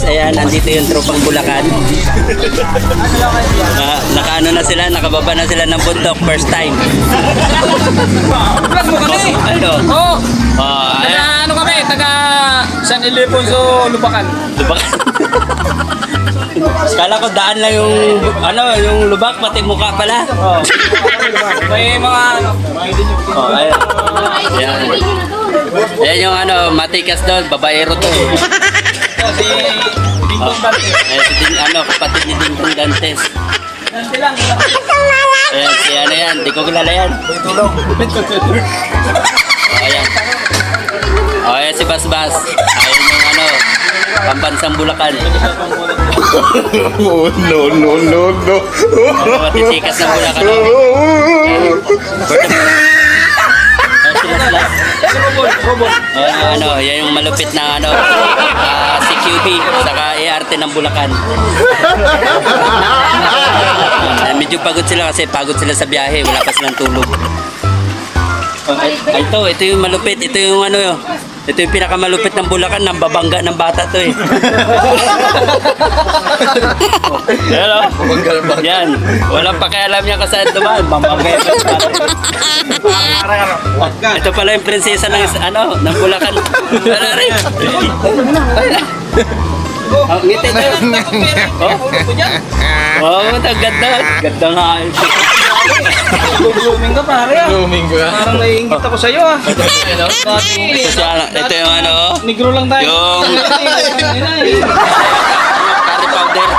guys, ayan, andito yung tropang Bulacan. Nakaano na sila, nakababa na sila ng bundok, first time. Ano? Oo. Ayan. Ano kami, taga San Ildefonso, Lubacan. Lubak. Kala ko daan lang yung, yung lubak, pati mukha pala. May mga Ayan. Ayan. Ayan yung matikas doon, babaero to eh. si Dingdong Dante. Ayan si kapatid ni Dingdong Dantes. Dante lang. Ayan, si yan, di ko kilala yan. Ayan. Ayan si Basbas. Ayan yung pambansang Bulacan. Oh, no. Matitikas ng Bulacan. Yan yung malupit na si QB saka ART ng Bulacan. Medyo pagod sila kasi pagod sila sa biyahe, wala pa silang tulog. Ito yung malupit, ito yung ito yung pinakamalupit ng Bulacan, nang babangga ng bata to eh. Hello? Yan, walang pakialam niya kung saan dumaan, bambangga yung bata. Ito pala yung prinsesa ng Bulacan. Ang ngiti niya. Oh, ganda. Ganda nga. Blooming ka pare ah. Parang naiingit ako sa'yo ah. Ito yung Negro lang tayo. yung curry powder.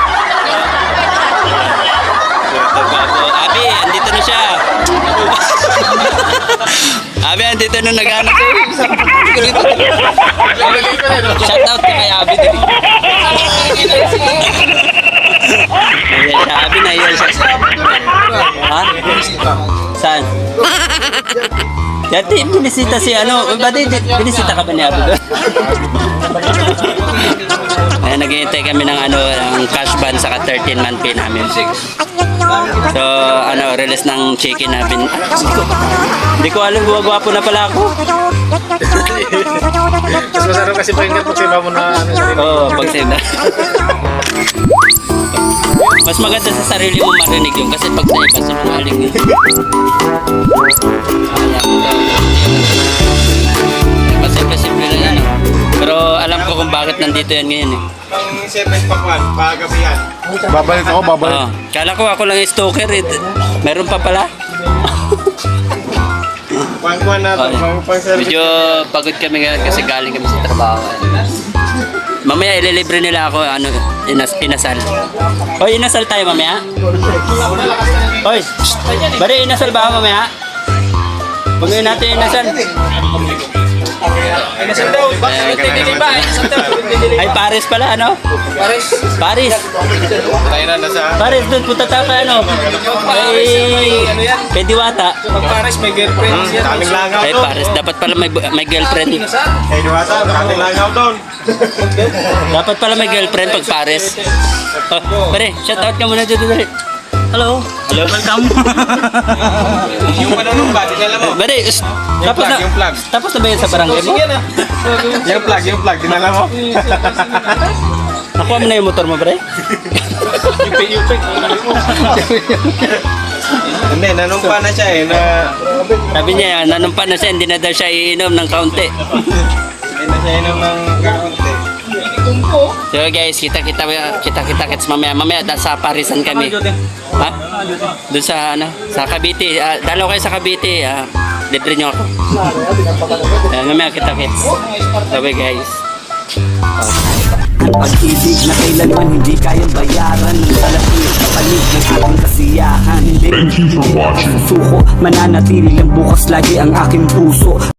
Abi, andito na siya. Abi, andito na nag-ano to. Shout out kay Abi din. Ayan siya, Abi na yun siya. Ha? Saan? Dati, binisita si binisita ka ba ni Abi doon? Ayan, naghihintay kami ng ng cash ban saka 13-month pay namin. So, release ng chicken namin. Hindi ko alam, guwagwapo na pala ako. Mas masarap kasi pakinggan pag sinaw mo na Oo, pag sinaw. Mas maganda sa sarili mo marinig yun kasi pag sa iba, sinungaling yun. Simple lang yan. Pero alam ko kung bakit nandito yan ngayon eh. Pang 7 pakwan, pagabihan. Babalik ako. Kala ko ako lang yung stalker eh. Meron pa pala. Pangkwan na to, pang service. Medyo pagod kami ngayon kasi galing kami sa trabaho. Mamaya ililibre nila ako inasal. Hoy, inasal tayo mamaya. Hoy, bari inasal ba mamaya? Huwag natin inasal. Inasal daw. Bakit hindi ba? Inasal daw. Ay, Paris pala, Paris. Tayo na nasa. Paris, doon punta tayo kay Diwata. Pag Paris may girlfriend siya. Daming langaw Ay, doon. Paris, dapat pala may girlfriend. Kay Diwata, daming langaw doon. Dapat pala may girlfriend pag Paris. Oh, pare, shout out ka muna dito. Hello. Welcome. Yung manunong ba, dinala mo? Pare, tapos na ba yan sa barangay mo? Sige na. Yung plug, dinala mo? Nakuha mo na yung motor mo, pare? Yupi. Hindi, nanumpa na siya eh. Sabi niya, nanumpa na siya, hindi na daw siya iinom ng kaunti. Hindi na siya inom ng kakunti. So guys, kita-kits mamaya sa Parisan kami. Ha? Doon sa sa Cavite. Dalaw kayo sa Cavite. Libre nyo ako. Mamaya kita-kits. Bye guys. Ang pag-ibig na kailanman hindi kayang bayaran ng salapi sa panig ng aking kasiyahan. Hindi suko, mananatili lang bukas lagi ang aking puso.